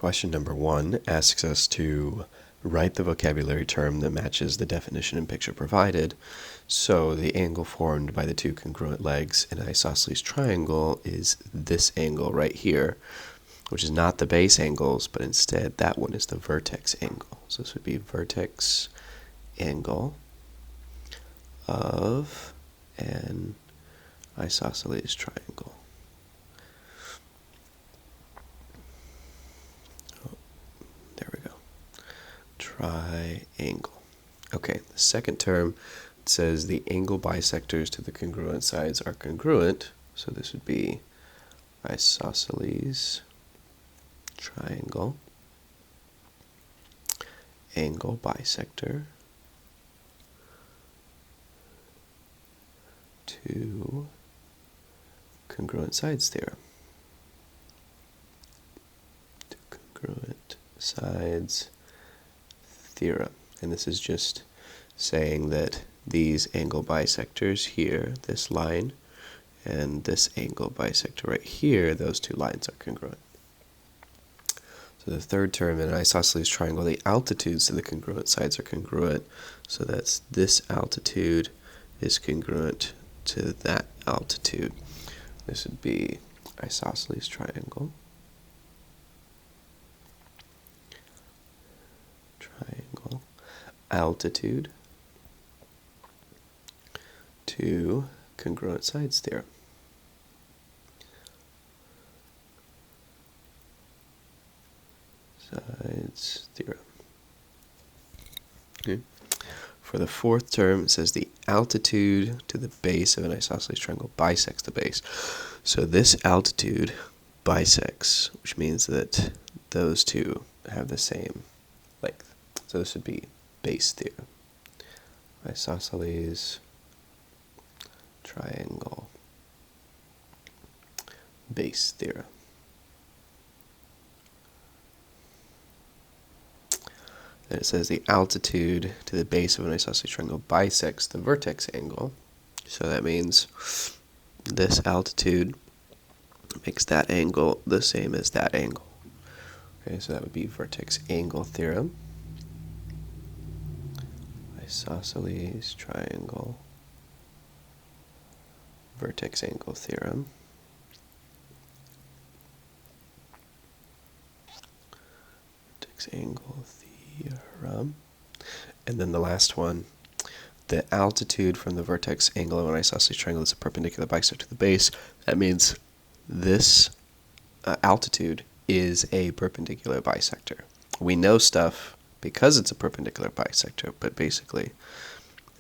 Question number 1 asks us to write the vocabulary term that matches the definition and picture provided. So the angle formed by the two congruent legs in an isosceles triangle is this angle right here, which is not the base angles, but instead that one is the vertex angle. So this would be vertex angle of an isosceles triangle. There we go. Triangle. Okay, the second term says the angle bisectors to the congruent sides are congruent. So this would be isosceles triangle, angle bisector to congruent sides theorem. To congruent sides theorem. And this is just saying that these angle bisectors here, this line, and this angle bisector right here, those two lines are congruent. So the third term in an isosceles triangle, the altitudes to the congruent sides are congruent. So that's this altitude is congruent to that altitude. This would be isosceles triangle. Triangle. Altitude to congruent sides theorem. Sides theorem. Okay. For the fourth term, it says the altitude to the base of an isosceles triangle bisects the base. So this altitude bisects, which means that those two have the same length. So this would be base theorem. Isosceles triangle base theorem. And it says the altitude to the base of an isosceles triangle bisects the vertex angle. So that means this altitude makes that angle the same as that angle. Okay, so that would be vertex angle theorem. Isosceles triangle vertex angle theorem. Vertex angle theorem. And then the last one, the altitude from the vertex angle of an isosceles triangle is a perpendicular bisector to the base. That means this altitude is a perpendicular bisector. We know stuff because it's a perpendicular bisector, but basically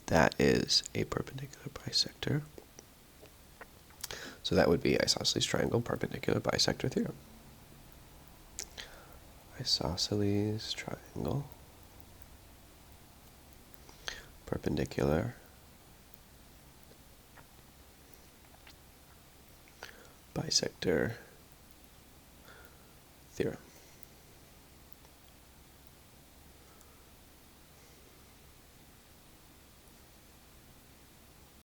that is a perpendicular bisector. So that would be isosceles triangle perpendicular bisector theorem. Isosceles triangle perpendicular bisector theorem.